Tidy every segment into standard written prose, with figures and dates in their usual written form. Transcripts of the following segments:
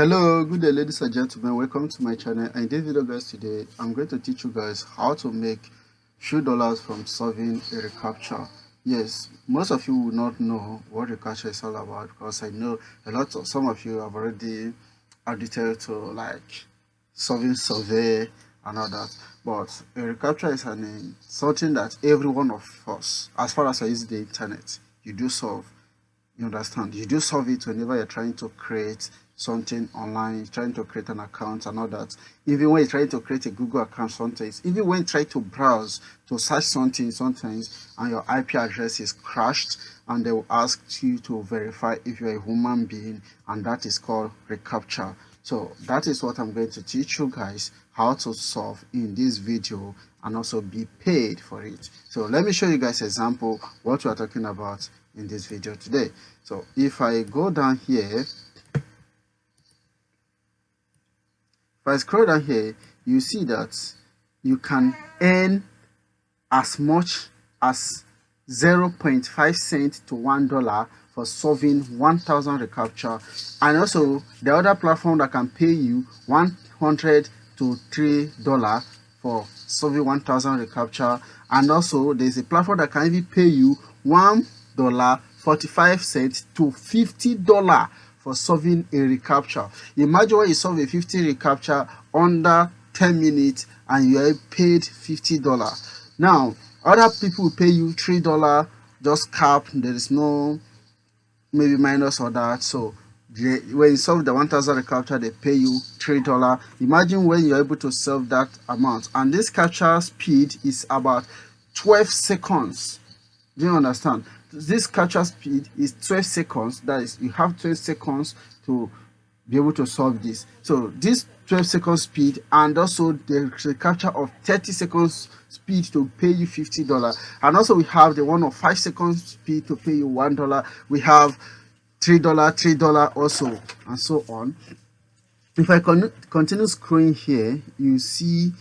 Hello, good day ladies and gentlemen, welcome to my channel. And in this video guys, today I'm going to teach you guys how to make few dollars from solving a reCAPTCHA. Yes, most of you will not know what reCAPTCHA is all about, because I know some of you have already addicted to like solving survey and all that. But a reCAPTCHA is something that every one of us, as far as I use the internet, you do solve. You understand? You do solve it whenever you're trying to create something online, trying to create an account and all that. Even when you're trying to create a Google account sometimes, even when you try to browse to search something sometimes and your IP address is crashed, and they will ask you to verify if you're a human being, and that is called reCAPTCHA. So that is what I'm going to teach you guys how to solve in this video and also be paid for it. So let me show you guys example what we are talking about in this video today. So if I go down here, if I scroll down here, you see that you can earn as much as 0.5 cents to $1 for solving 1,000 reCAPTCHA, and also the other platform that can pay you $100 to $3 for solving 1,000 reCAPTCHA, and also there's a platform that can even pay you $1.45 to $50 for solving a reCAPTCHA. Imagine when you solve a 50 reCAPTCHA under 10 minutes and you are paid $50. Now other people will pay you $3, just cap, there is no maybe minus or that. So when you solve the 1,000 reCAPTCHA, they pay you $3. Imagine when you're able to solve that amount, and this captcha speed is about 12 seconds. Do you understand? This captcha speed is 12 seconds. That is, you have 12 seconds to be able to solve this. So this 12 seconds speed, and also the captcha of 30 seconds speed to pay you $50, and also we have the one of 5 seconds speed to pay you $1. We have $3 also, and so on. If I continue scrolling here, you see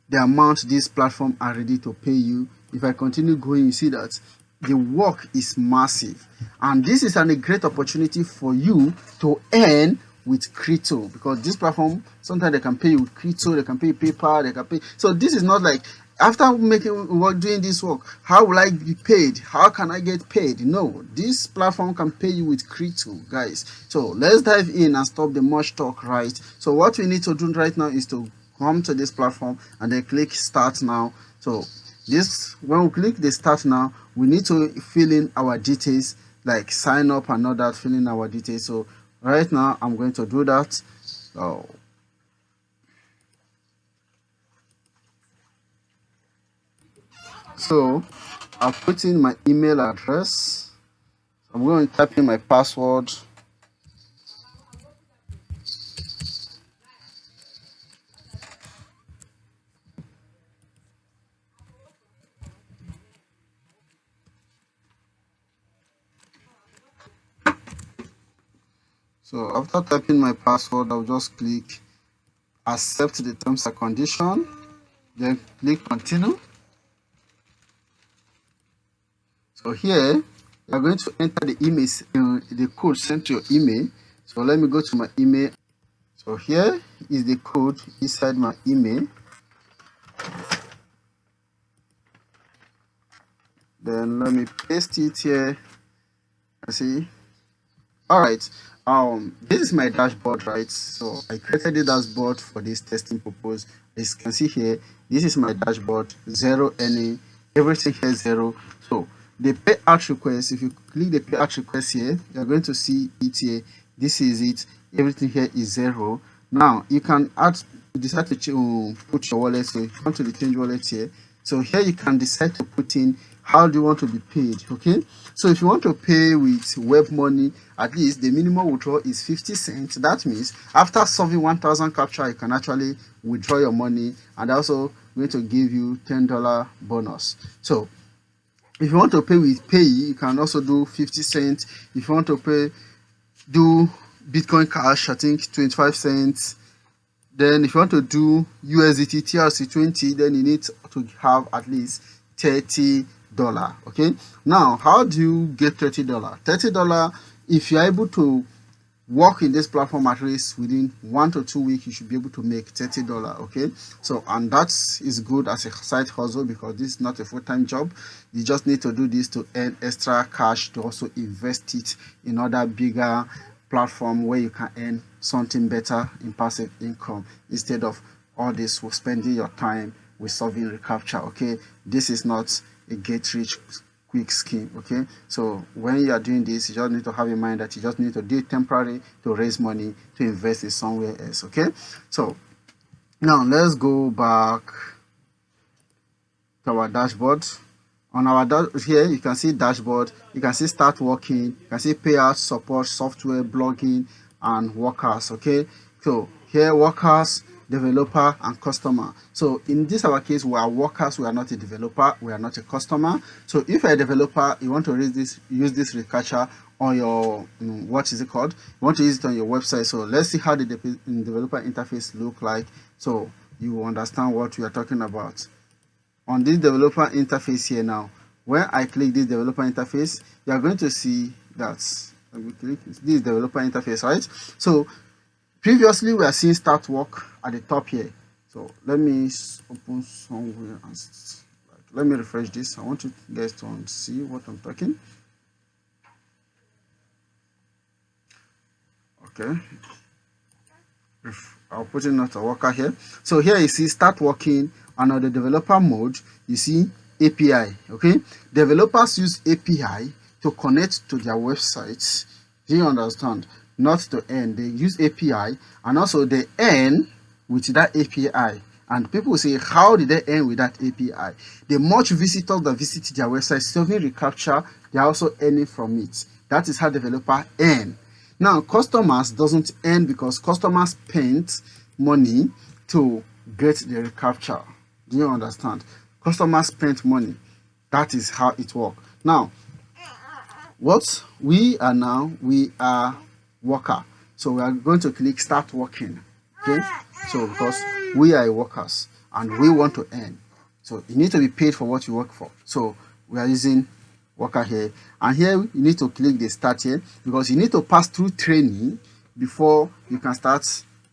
the amount this platform are ready to pay you. If I continue going, you see that the work is massive, and this is a great opportunity for you to earn with crypto, because this platform sometimes they can pay you with crypto, they can pay you PayPal, they can pay. So this is not like after doing this work, how will I be paid? How can I get paid? No, this platform can pay you with crypto, guys. So let's dive in and stop the much talk, right? So what we need to do right now is to come to this platform and then click start now. So this, when we click the start now, we need to fill in our details, like sign up and all that, fill in our details. So right now I'm going to do that. So I'll put in my email address. I'm going to type in my password. So after typing my password, I'll just click accept the terms and condition, then click continue. So here you are going to enter the email, the code sent to your email. So let me go to my email. So here is the code inside my email. Then let me paste it here. See, all right. This is my dashboard, right? So I created the dashboard for this testing purpose. As you can see here, this is my dashboard. Zero any, everything here is zero. So the payout request, if you click the payout request here, you're going to see it here. This is it. Everything here is zero. Now you can decide to put your wallet. So if you want to change wallet here, so here you can decide to put in how do you want to be paid. Okay, so if you want to pay with web money, at least the minimum withdrawal is 50 cents. That means after solving 1,000 captcha, you can actually withdraw your money, and also going to give you $10 bonus. So if you want to pay with pay, you can also do 50 cents. If you want to pay, do Bitcoin Cash, I think 25 cents. Then if you want to do USDT TRC20, then you need to have at least $30. Okay, now how do you get $30? $30, if you're able to work in this platform at least within 1 to 2 weeks, you should be able to make $30. Okay, so and that is good as a side hustle because this is not a full-time job. You just need to do this to earn extra cash to also invest it in other bigger platform where you can earn something better in passive income instead of all this for spending your time with solving reCAPTCHA. Okay, this is not a get rich quick scheme. Okay, so when you are doing this, you just need to have in mind that you just need to do it temporary to raise money to invest it somewhere else. Okay, so now let's go back to our dashboard. On our here you can see dashboard, you can see start working, you can see payout, support, software, blogging, and workers. Okay, so here workers, developer, and customer. So in this our case, we are workers, we are not a developer, we are not a customer. So if you're a developer, you want to use this reCAPTCHA on your what is it called, you want to use it on your website. So let's see how the developer interface look like, so you will understand what we are talking about. On this developer interface here now, when I click this developer interface, you are going to see that we click this developer interface, right? So previously we are seeing start work at the top here. So let me open somewhere and let me refresh this. I want you guys to see what I'm talking. Okay, I'll put in not a worker here. So here you see start working, and on the developer mode you see API. Okay, developers use API to connect to their websites. Do you understand? Not to earn. They use API, and also they earn with that API. And people say, how did they earn with that API? The much visitors that visit their website solving reCAPTCHA, they are also earning from it. That is how developers earn. Now customers doesn't earn because customers spent money to get the reCAPTCHA. Do you understand? Customers spent money. That is how it works. Now what we are now, we are worker, so we are going to click start working. Okay, so because we are workers and we want to earn, so you need to be paid for what you work for. So we are using worker here, and here you need to click the start here because you need to pass through training before you can start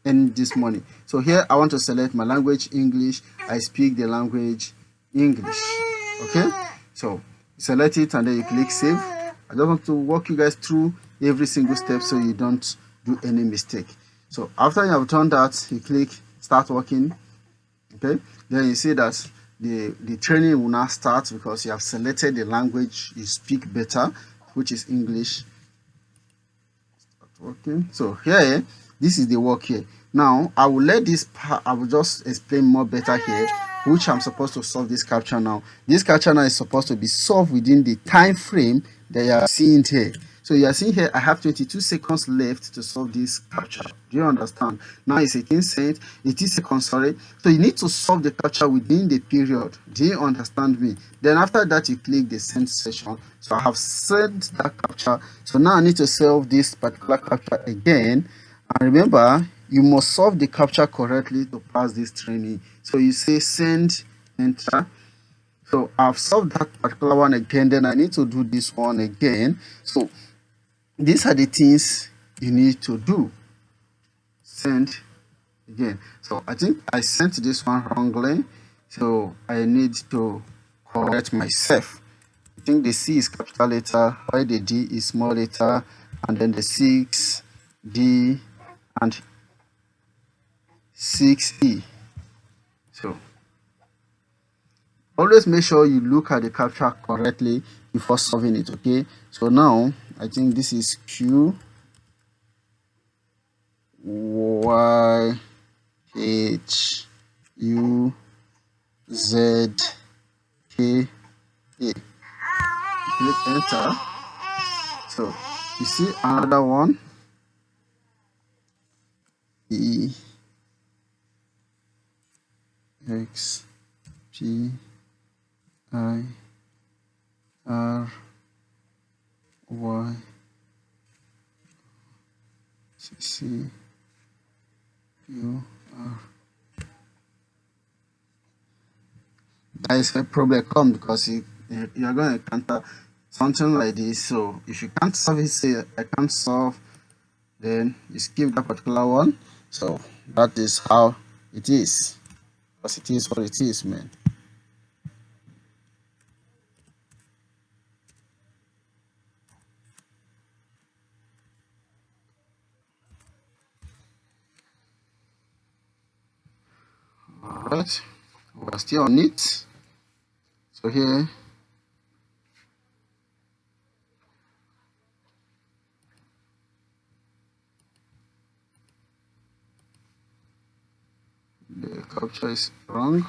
earning this money. So here I want to select my language English. I speak the language English. Okay, so select it and then you click save. I just want to walk you guys through every single step so you don't do any mistake. So after you have done that, you click start working. Okay, then you see that the training will now start because you have selected the language you speak better, which is English. Start working. So here, this is the work here. Now I will let this part, I will just explain more better here, which I'm supposed to solve this CAPTCHA now. This CAPTCHA now is supposed to be solved within the time frame that you are seeing here. So you are seeing here, I have 22 seconds left to solve this CAPTCHA. Do you understand? Now it's 18 seconds, 80 seconds, sorry. So you need to solve the CAPTCHA within the period. Do you understand me? Then after that, you click the send session. So I have sent that CAPTCHA. So now I need to solve this particular CAPTCHA again. And remember, you must solve the CAPTCHA correctly to pass this training. So you say send, enter. So I've solved that particular one again, then I need to do this one again. So these are the things you need to do. Send again. So I think I sent this one wrongly, so I need to correct myself. I think the C is capital letter, while the D is small letter, and then the 6, D, and 6E. So always make sure you look at the CAPTCHA correctly before solving it. Okay, so now I think this is Q Y H U Z K A. Click enter. So you see another one, E X P I R Y C U R. That is a problem come because you are going to encounter something like this. So if you can't solve it, say I can't solve then you skip that particular one. So that is how it is, because it is what it is, man. All right, we're still on it. So here, the captcha is wrong.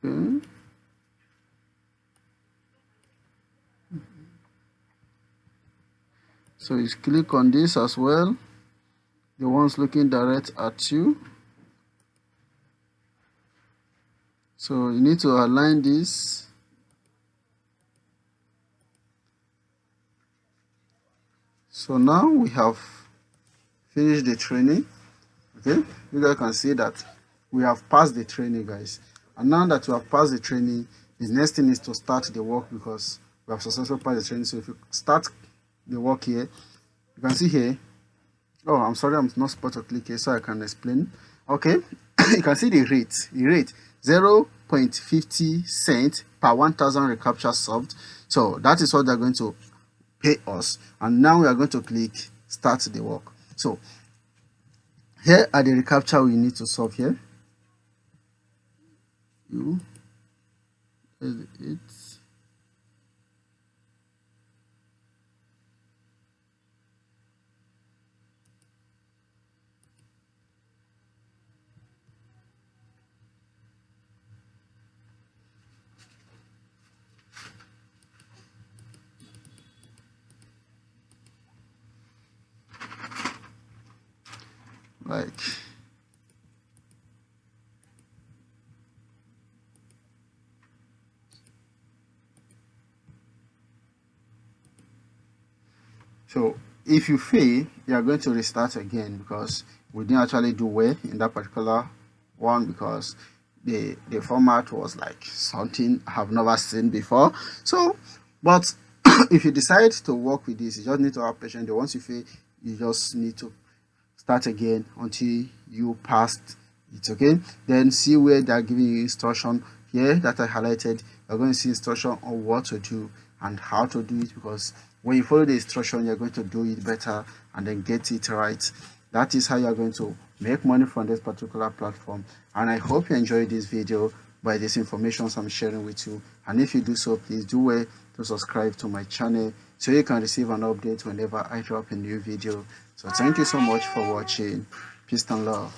Okay. So you click on this as well, the ones looking direct at you. So you need to align this. So now we have finished the training. Okay, you guys can see that we have passed the training, guys. And now that we have passed the training, the next thing is to start the work, because we have successfully passed the training. So if you start the work here, you can see here. Oh, I'm sorry, I'm not supposed to click here, so I can explain. Okay, you can see the rate. The rate 0.50 cents per 1,000 recaptcha solved. So that is what they're going to pay us. And now we are going to click start the work. So here are the recaptcha we need to solve here. You it. Like, so if you fail, you are going to restart again, because we didn't actually do well in that particular one, because the format was like something I have never seen before. So, but if you decide to work with this, you just need to have patience. Once you fail, you just need to start again until you passed it. Okay, then see where they are giving you instruction here that I highlighted. You're going to see instruction on what to do and how to do it, because when you follow the instruction, you're going to do it better and then get it right. That is how you're going to make money from this particular platform. And I hope you enjoyed this video by this information I'm sharing with you. And if you do so, please do well to subscribe to my channel so you can receive an update whenever I drop a new video. So thank you so much for watching. Peace and love.